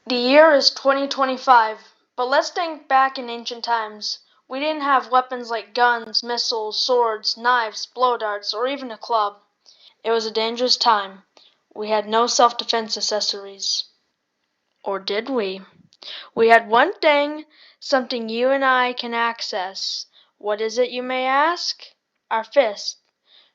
The year is 2025, but let's think back in ancient times. We didn't have weapons like guns, missiles, swords, knives, blow darts, or even a club. It was a dangerous time. We had no self-defense accessories. Or did we? We had one thing, something you and I can access. What is it, you may ask? Our fist.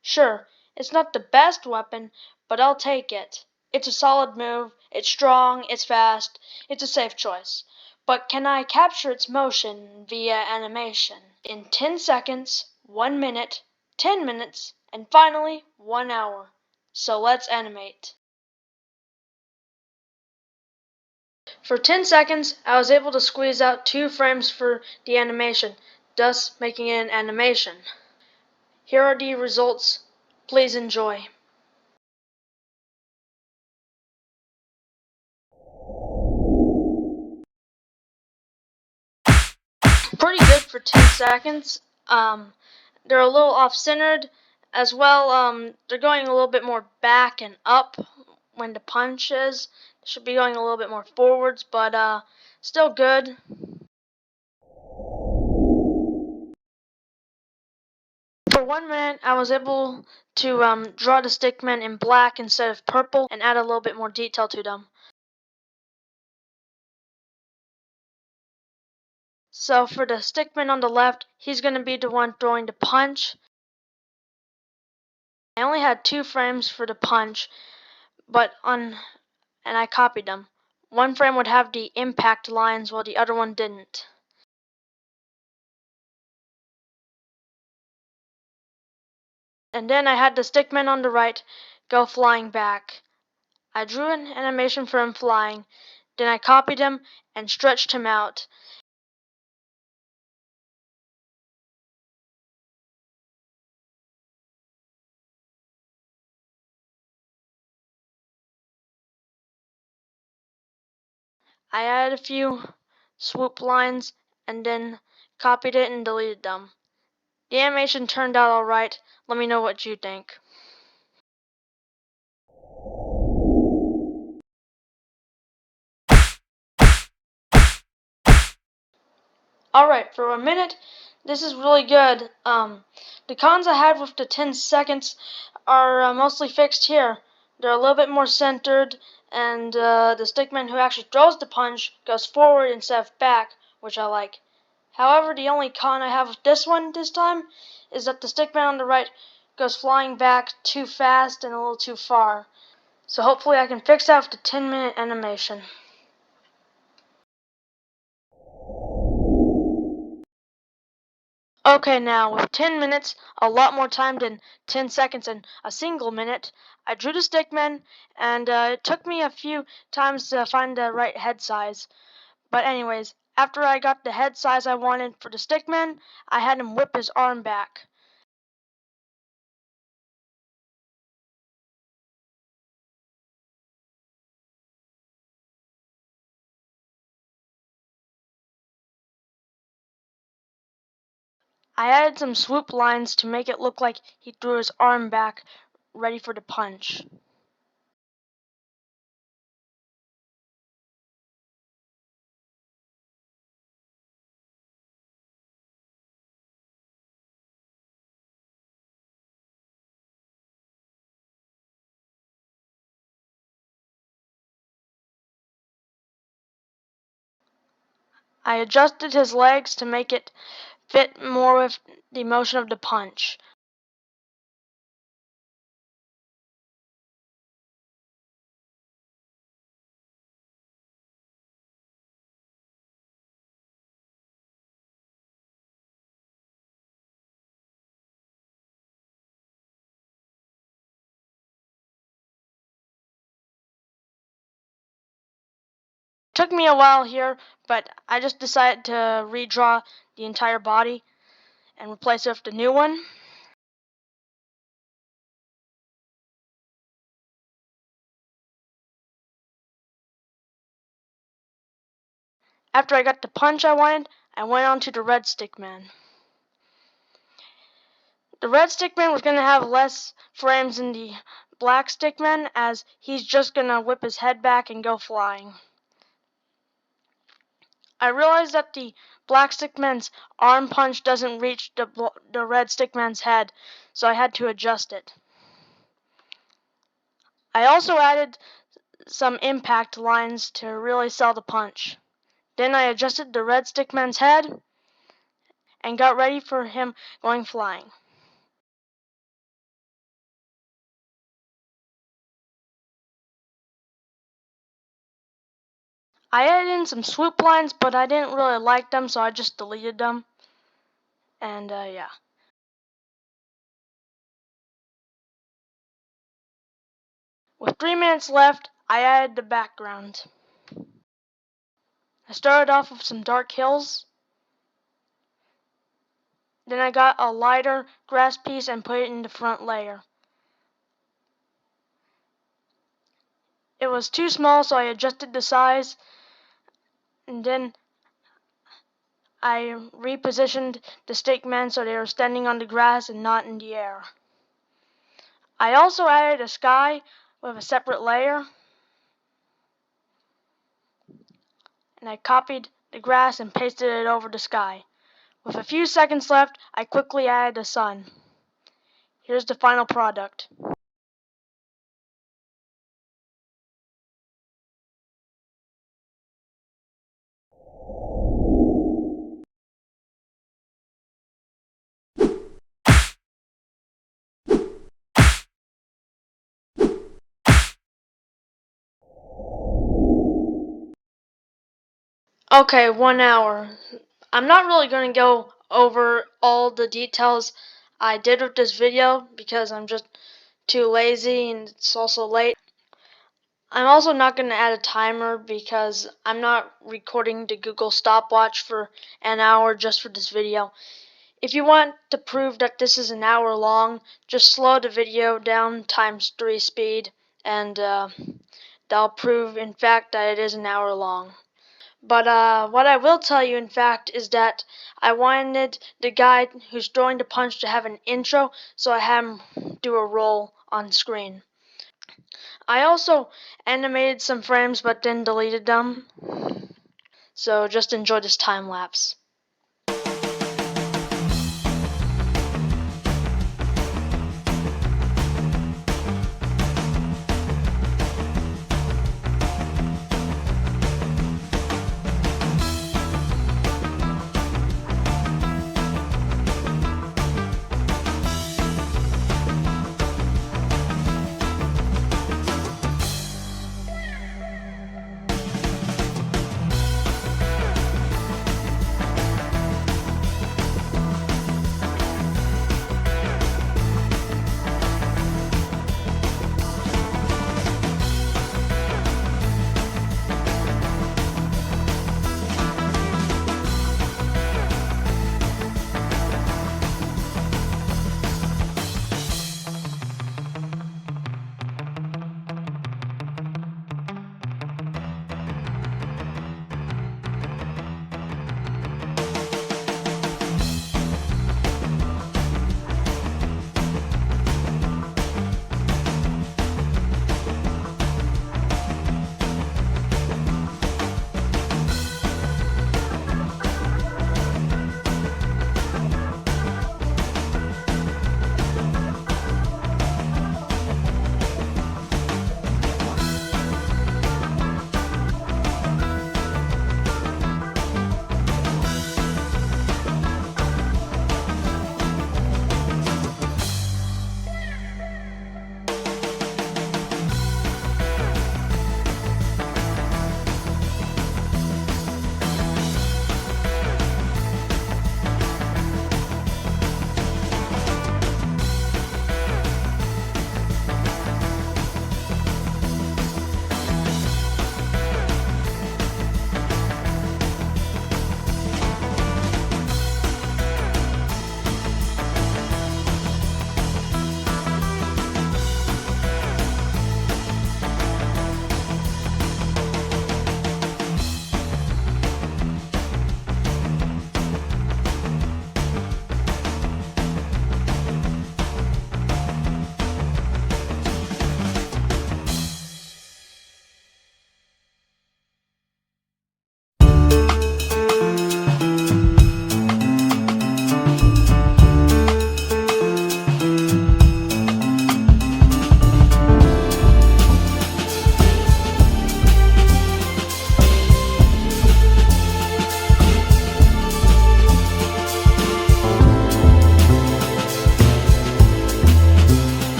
Sure, it's not the best weapon, but I'll take it. It's a solid move, it's strong, it's fast, it's a safe choice. But can I capture its motion via animation? In 10 seconds, 1 minute, 10 minutes, and finally 1 hour. So let's animate. For 10 seconds, I was able to squeeze out 2 frames for the animation, thus making it an animation. Here are the results. Please enjoy. Pretty good for 10 seconds. They're a little off-centered as well. They're going a little bit more back and up when the punch is. Should be going a little bit more forwards, but still good. For 1 minute, I was able to draw the stickmen in black instead of purple and add a little bit more detail to them. So for the stickman on the left, he's going to be the one throwing the punch. I only had 2 frames for the punch, and I copied them. One frame would have the impact lines while the other one didn't. And then I had the stickman on the right go flying back. I drew an animation for him flying, then I copied him and stretched him out. I added a few swoop lines and then copied it and deleted them. The animation turned out alright. Let me know what you think. Alright, for a minute, this is really good. The cons I had with the 10 seconds are mostly fixed here. They're a little bit more centered, and the stickman who actually throws the punch goes forward instead of back, which I like. However, the only con I have with this one this time is that the stickman on the right goes flying back too fast and a little too far. So hopefully I can fix that with the 10-minute animation. Okay, now with 10 minutes, a lot more time than 10 seconds and a single minute, I drew the stickman, and it took me a few times to find the right head size. But anyways, after I got the head size I wanted for the stickman, I had him whip his arm back. I added some swoop lines to make it look like he threw his arm back, ready for the punch. I adjusted his legs to make it fit more with the motion of the punch. Took me a while here, but I just decided to redraw the entire body and replace it with the new one. After I got the punch I wanted, I went on to the red stickman. The red stickman was going to have less frames than the black stickman, as he's just going to whip his head back and go flying. I realized that the black stickman's arm punch doesn't reach the red stickman's head, so I had to adjust it. I also added some impact lines to really sell the punch. Then I adjusted the red stickman's head and got ready for him going flying. I added in some swoop lines, but I didn't really like them, so I just deleted them. And yeah. With 3 minutes left, I added the background. I started off with some dark hills. Then I got a lighter grass piece and put it in the front layer. It was too small, so I adjusted the size, and then I repositioned the stickmen so they were standing on the grass and not in the air. I also added a sky with a separate layer, and I copied the grass and pasted it over the sky. With a few seconds left, I quickly added the sun. Here's the final product. Okay, 1 hour. I'm not really going to go over all the details I did with this video because I'm just too lazy and it's also late. I'm also not going to add a timer because I'm not recording the Google stopwatch for an hour just for this video. If you want to prove that this is an hour long, just slow the video down ×3 speed and that'll prove in fact that it is an hour long. But what I will tell you, in fact, is that I wanted the guy who's throwing the punch to have an intro, so I had him do a roll on screen. I also animated some frames, but then deleted them. So just enjoy this time lapse.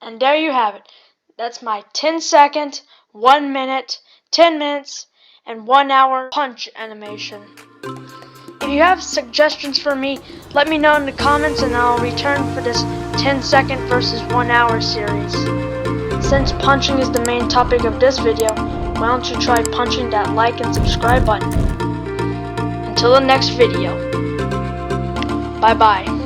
And there you have it. That's my 10-second, 1 minute, 10 minutes, and 1 hour punch animation. If you have suggestions for me, let me know in the comments and I'll return for this 10-second versus 1 hour series. Since punching is the main topic of this video, why don't you try punching that like and subscribe button. Until the next video, bye bye.